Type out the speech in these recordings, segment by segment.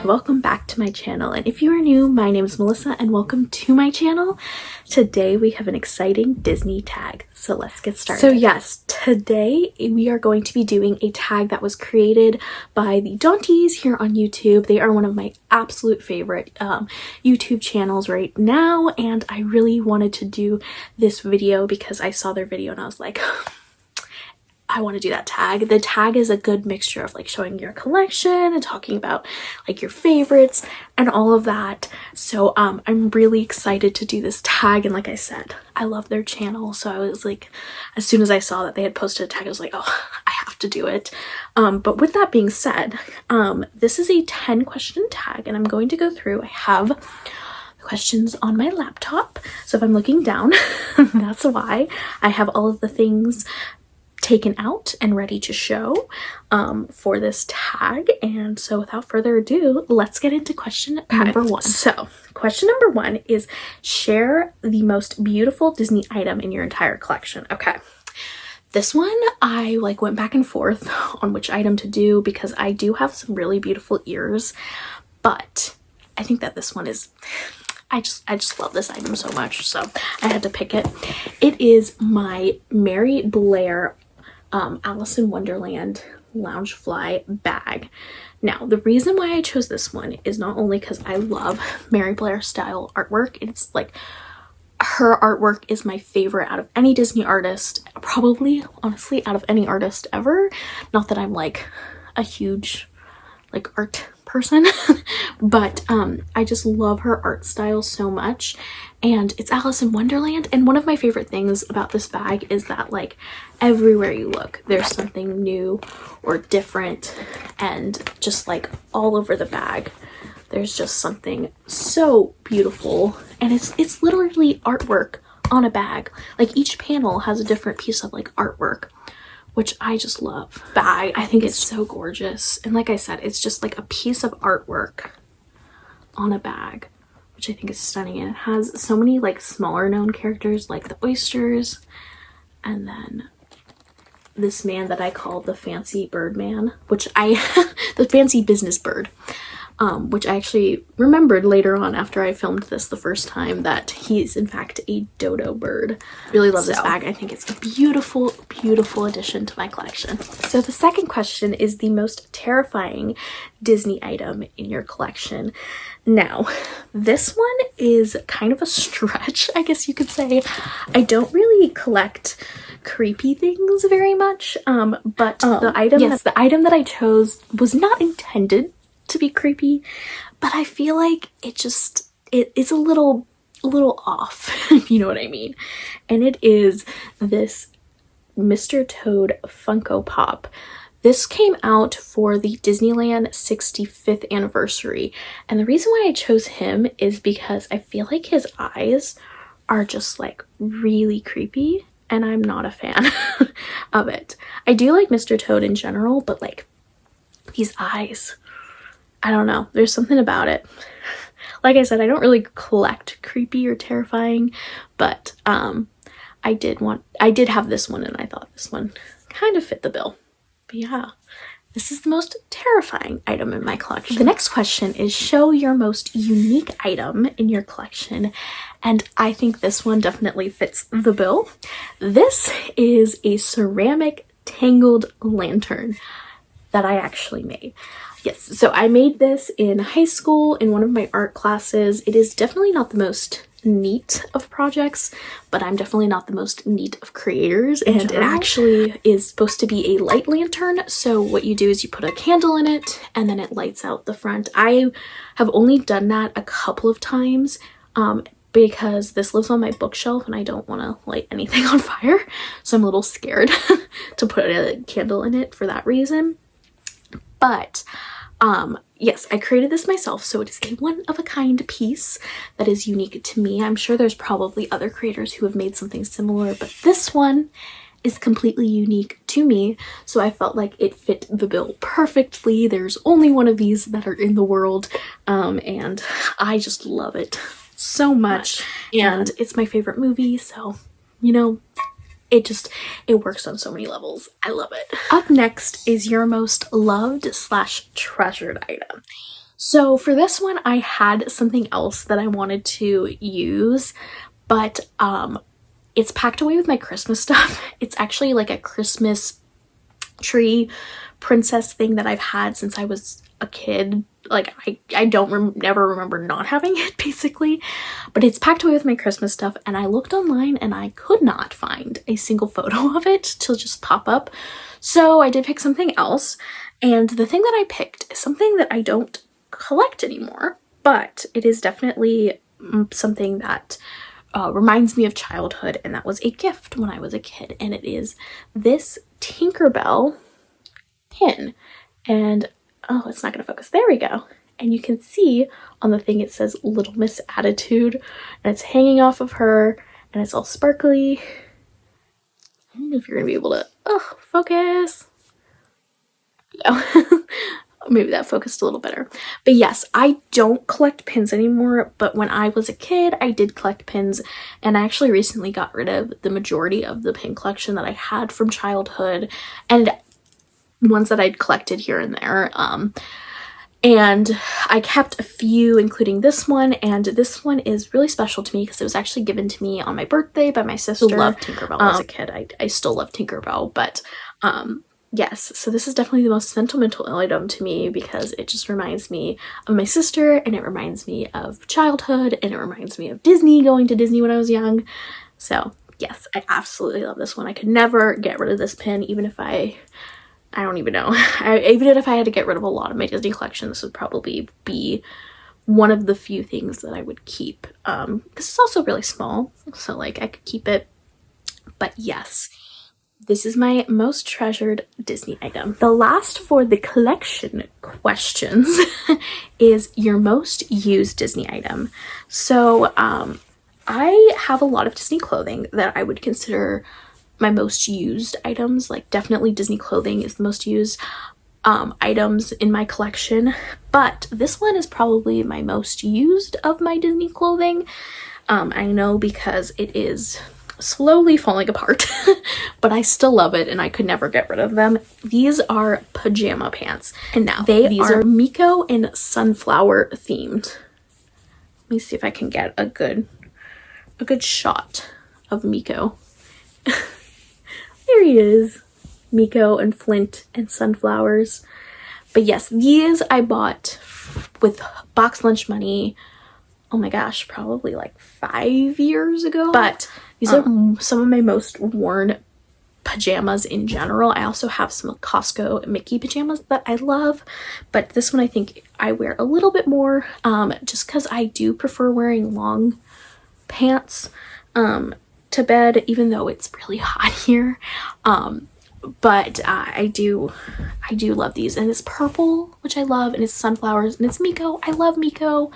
welcome back to my channel. And if you are new, my name is Melissa and welcome to my channel. Today we have an exciting Disney tag, so let's get started. So yes, today we are going to be doing a tag that was created by the Dawnties here on YouTube. They are one of my absolute favorite YouTube channels right now, and I really wanted to do this video because I saw their video and I was like, I want to do that tag. The tag is a good mixture of like showing your collection and talking about like your favorites and all of that. So I'm really excited to do this tag, and like I said, I love their channel, so I was like, as soon as I saw that they had posted a tag, I was like, oh, I have to do it. But with that being said, this is a 10 question tag and I'm going to go through. I have questions on my laptop, so if I'm looking down, that's why. I have all of the things taken out and ready to show for this tag. And so without further ado, let's get into question number one. So question number one is, share the most beautiful Disney item in your entire collection. Okay, this one I like went back and forth on which item to do because I do have some really beautiful ears, but I think that this one is, I just love this item so much, so I had to pick it. It is my Mary Blair Alice in Wonderland Loungefly bag. Now, the reason why I chose this one is not only because I love Mary Blair style artwork. It's like her artwork is my favorite out of any Disney artist, probably honestly out of any artist ever. Not that I'm like a huge like art person, but I just love her art style so much, and it's Alice in Wonderland. And one of my favorite things about this bag is that like everywhere you look there's something new or different, and just like all over the bag there's just something so beautiful, and it's literally artwork on a bag. Like each panel has a different piece of like artwork, which I just love. Bag, I think it's so gorgeous. And like I said, it's just like a piece of artwork on a bag, which I think is stunning. And it has so many like smaller known characters like the oysters, and then this man that I call the fancy bird man, which the fancy business bird, which I actually remembered later on after I filmed this the first time that he's in fact a dodo bird. Really love this bag. I think it's a beautiful, beautiful addition to my collection. So the second question is the most terrifying Disney item in your collection. Now, this one is kind of a stretch, I guess you could say. I don't really collect creepy things very much, but the item that I chose was not intended to be creepy, but I feel like it's a little off, if you know what I mean. And it is this Mr. Toad Funko Pop. This came out for the Disneyland 65th anniversary, and the reason why I chose him is because I feel like his eyes are just like really creepy, and I'm not a fan of it. I do like Mr. Toad in general, but like these eyes, I don't know, there's something about it. Like I said, I don't really collect creepy or terrifying, but I did have this one, and I thought this one kind of fit the bill. But yeah, this is the most terrifying item in my collection. The next question is, show your most unique item in your collection, and I think this one definitely fits the bill. This is a ceramic tangled lantern that I actually made. Yes, so I made this in high school in one of my art classes. It is definitely not the most neat of projects, but I'm definitely not the most neat of creators, and it actually is supposed to be a light lantern. So what you do is you put a candle in it and then it lights out the front. I have only done that a couple of times because this lives on my bookshelf and I don't want to light anything on fire, so I'm a little scared to put a candle in it for that reason. But yes, I created this myself, so it is a one-of-a-kind piece that is unique to me. I'm sure there's probably other creators who have made something similar, but this one is completely unique to me, so I felt like it fit the bill perfectly. There's only one of these that are in the world, and I just love it so much, and it's my favorite movie, so, you know, it works on so many levels. I love it. Up next is your most loved / treasured item. So for this one, I had something else that I wanted to use, but it's packed away with my Christmas stuff. It's actually like a Christmas tree princess thing that I've had since I was a kid. Like I don't never remember not having it, basically, but it's packed away with my Christmas stuff, and I looked online and I could not find a single photo of it to just pop up. So I did pick something else, and the thing that I picked is something that I don't collect anymore, but it is definitely something that reminds me of childhood, and that was a gift when I was a kid, and it is this Tinkerbell pin. And oh, it's not gonna focus. There we go. And you can see on the thing it says Little Miss Attitude, and it's hanging off of her, and it's all sparkly. I don't know if you're gonna be able to focus. No. Maybe that focused a little better. But yes, I don't collect pins anymore, but when I was a kid, I did collect pins, and I actually recently got rid of the majority of the pin collection that I had from childhood, and ones that I'd collected here and there. And I kept a few, including this one, and this one is really special to me because it was actually given to me on my birthday by my sister. I loved Tinkerbell as a kid. I still love Tinkerbell, but yes, so this is definitely the most sentimental item to me because it just reminds me of my sister, and it reminds me of childhood, and it reminds me of Disney, going to Disney when I was young. So yes, I absolutely love this one. I could never get rid of this pin, even if I don't even know. Even if I had to get rid of a lot of my Disney collection, this would probably be one of the few things that I would keep. Because it's also really small, so like I could keep it. But yes, this is my most treasured Disney item. The last for the collection questions is your most used Disney item. So I have a lot of Disney clothing that I would consider my most used items. Like definitely Disney clothing is the most used items in my collection, but this one is probably my most used of my Disney clothing. I know because it is slowly falling apart, but I still love it and I could never get rid of them. These are pajama pants, and now these are Miko and sunflower themed. Let me see if I can get a good shot of Miko. There he is, Miko and Flint and sunflowers. But yes, these I bought with box lunch money, oh my gosh, probably like 5 years ago. But these are some of my most worn pajamas in general. I also have some Costco Mickey pajamas that I love, but this one I think I wear a little bit more, just because I do prefer wearing long pants to bed, even though it's really hot here. But I do love these, and it's purple, which I love, and it's sunflowers, and it's Miko. I love Miko.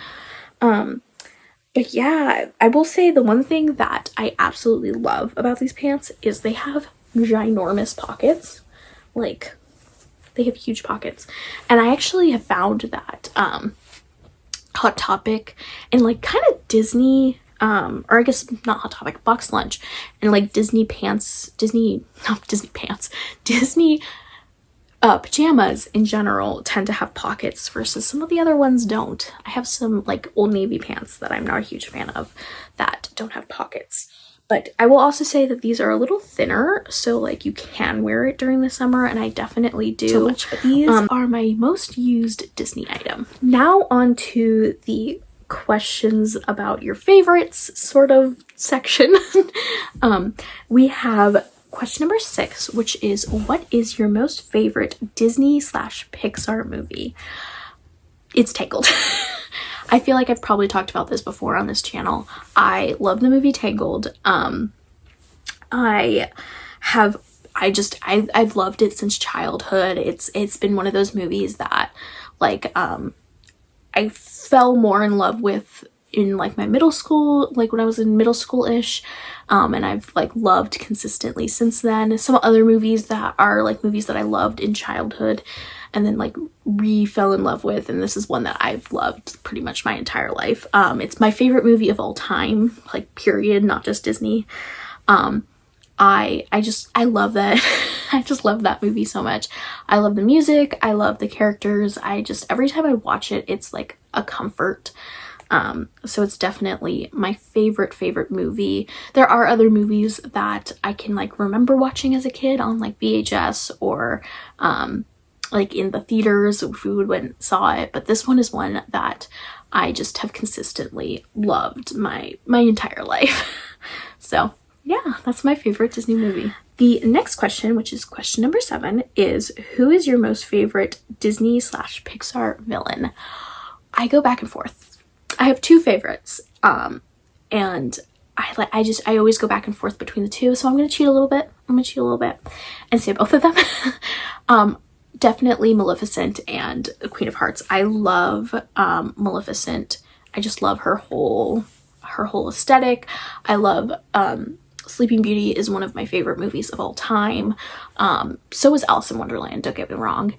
But yeah, I will say the one thing that I absolutely love about these pants is they have ginormous pockets. Like, they have huge pockets. And I actually have found that Hot Topic and like kind of Disney, or I guess not Hot Topic, Box Lunch, and like Disney pajamas in general tend to have pockets versus some of the other ones don't. I have some like Old Navy pants that I'm not a huge fan of that don't have pockets. But I will also say that these are a little thinner, so like you can wear it during the summer, and I definitely do. So much, but these are my most used Disney item. Now on to the questions about your favorites sort of section. We have question number 6, which is, what is your most favorite Disney/Pixar movie? It's Tangled. I feel like I've probably talked about this before on this channel. I love the movie Tangled. I've loved it since childhood. It's been one of those movies that like I fell more in love with in like my middle school, like when I was in middle school-ish, and I've like loved consistently since then. Some other movies that are like movies that I loved in childhood and then like fell in love with, and this is one that I've loved pretty much my entire life. It's my favorite movie of all time, like period, not just Disney. I love that I just love that movie so much. I love the music. I love the characters. Every time I watch it, it's like a comfort. So it's definitely my favorite movie. There are other movies that I can like remember watching as a kid on like VHS or like in the theaters if we went and saw it, but this one is one that I just have consistently loved my entire life. So yeah, that's my favorite Disney movie. The next question, which is question number 7, is who is your most favorite Disney / Pixar villain? I go back and forth. I have 2 favorites, and I always go back and forth between the 2, so I'm gonna cheat a little bit. And say both of them. Definitely Maleficent and the Queen of Hearts. I love Maleficent. I just love her whole aesthetic. I love Sleeping Beauty is one of my favorite movies of all time. So is Alice in Wonderland, don't get me wrong.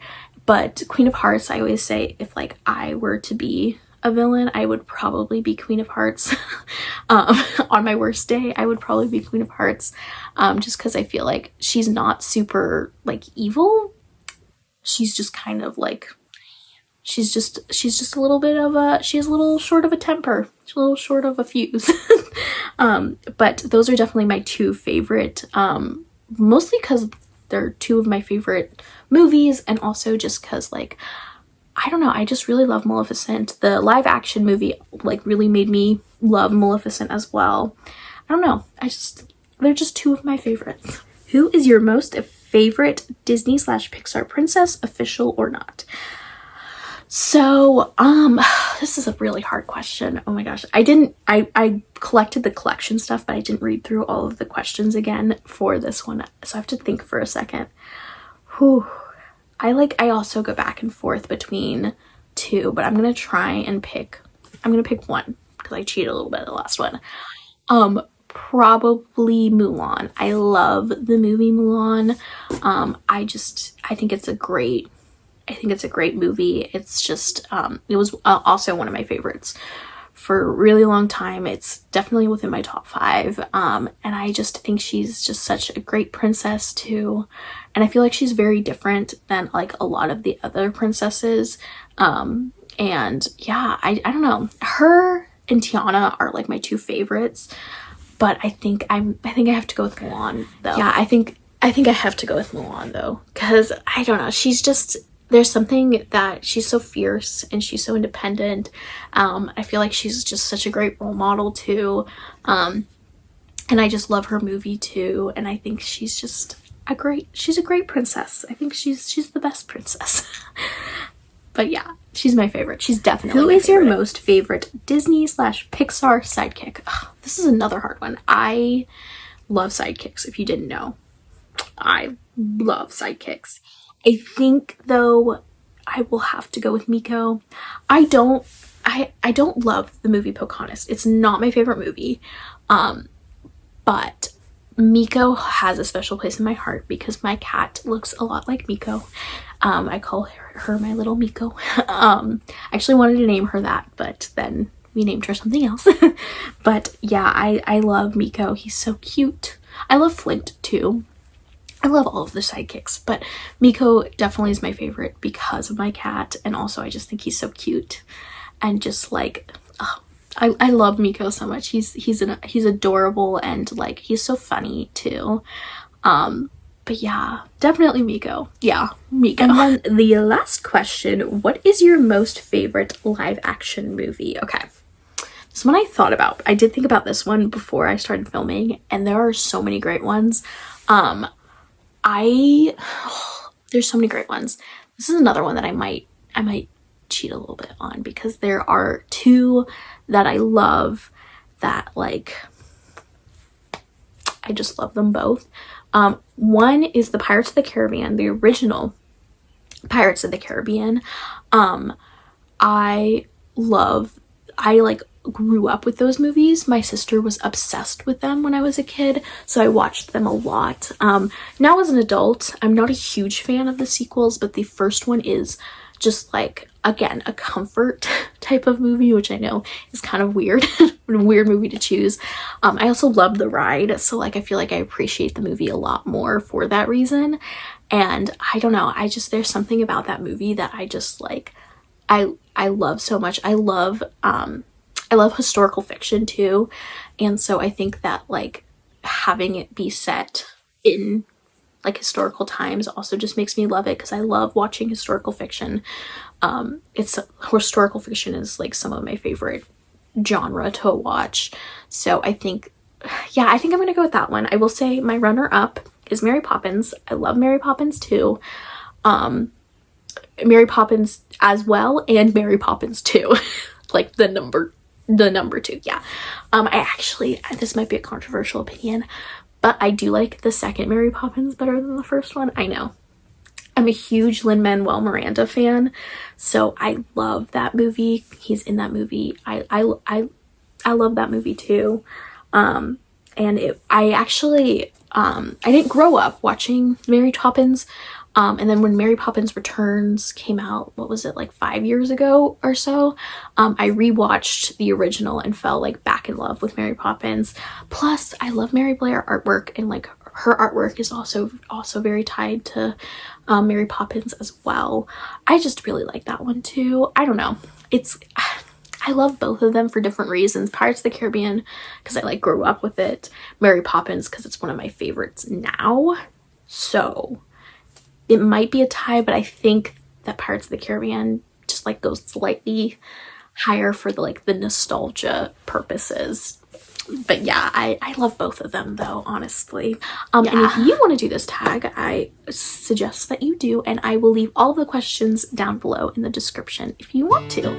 But Queen of Hearts, I always say if like I were to be a villain, I would probably be Queen of Hearts. On my worst day, I would probably be Queen of Hearts. Just because I feel like she's not super like evil. She's just kind of like, she's just a little bit of she has a little short of a temper. She's a little short of a fuse. But those are definitely my 2 favorite, mostly because they're 2 of my favorite movies, and also just because like, I don't know, I just really love Maleficent. The live action movie like really made me love Maleficent as well. I don't know, they're just 2 of my favorites. Who is your most favorite Disney / Pixar princess, official or not? So, this is a really hard question. Oh my gosh. I collected the collection stuff, but I didn't read through all of the questions again for this one. So I have to think for a second. Whew. I also go back and forth between 2, but I'm going to try and pick one because I cheated a little bit the last one. Probably Mulan. I love the movie Mulan. I think it's a great movie. It's just, it was also one of my favorites for a really long time. It's definitely within my top 5. And I just think she's just such a great princess too. And I feel like she's very different than like a lot of the other princesses. And yeah, I don't know. Her and Tiana are like my 2 favorites, but I think I have to go with Mulan though. Yeah, I think I have to go with Mulan though, because I don't know, there's something that she's so fierce and she's so independent. I feel like she's just such a great role model too. And I just love her movie too. And I think she's just she's a great princess. I think she's the best princess. But yeah, she's my favorite. She's definitely my favorite. Who is your most favorite Disney / Pixar sidekick? Ugh, this is another hard one. I love sidekicks, if you didn't know. I love sidekicks. I think though I will have to go with Miko. I don't love the movie Pocahontas. It's not my favorite movie. But Miko has a special place in my heart because my cat looks a lot like Miko. I call her my little Miko. I actually wanted to name her that, but then we named her something else. But yeah, I love Miko. He's so cute. I love Flint too. I love all of the sidekicks, but Miko definitely is my favorite because of my cat, and also I just think he's so cute and just like, oh, I love Miko so much. He's adorable, and like he's so funny too. But yeah, definitely Miko. Yeah, Miko. And then the last question, what is your most favorite live action movie? Okay. This one I thought about. I did think about this one before I started filming, and there are so many great ones. There's so many great ones. This is another one that I might cheat a little bit on because there are 2 that I love that like I just love them both. One is the Pirates of the Caribbean, the original Pirates of the Caribbean. I grew up with those movies. My sister was obsessed with them when I was a kid, so I watched them a lot. Now as an adult, I'm not a huge fan of the sequels, but the first one is just like, again, a comfort type of movie, which I know is kind of weird weird movie to choose. I also love the ride, so like I feel like I appreciate the movie a lot more for that reason. And I don't know, there's something about that movie that I just like, I love so much. I love historical fiction too, and so I think that like having it be set in like historical times also just makes me love it, because I love watching historical fiction. Historical fiction is like some of my favorite genre to watch. So I think I'm gonna go with that one. I will say my runner-up is Mary Poppins. I love Mary Poppins too. Mary Poppins as well, and Mary Poppins 2. Like the number 2. Yeah. I actually, this might be a controversial opinion, but I do like the second Mary Poppins better than the first one. I know. I'm a huge Lin-Manuel Miranda fan, so I love that movie. He's in that movie. I love that movie too. And I didn't grow up watching Mary Poppins. And then when Mary Poppins Returns came out, what was it, like 5 years ago or so, I rewatched the original and fell like back in love with Mary Poppins. Plus, I love Mary Blair artwork, and like her artwork is also very tied to Mary Poppins as well. I just really like that one too. I don't know. I love both of them for different reasons. Pirates of the Caribbean, because I like grew up with it. Mary Poppins, because it's one of my favorites now. So it might be a tie, but I think that Pirates of the Caribbean just like goes slightly higher for the nostalgia purposes. But yeah, I love both of them though, honestly. And if you want to do this tag, I suggest that you do, and I will leave all of the questions down below in the description if you want to.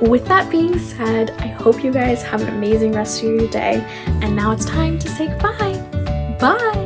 With that being said, I hope you guys have an amazing rest of your day, and now it's time to say goodbye. Bye!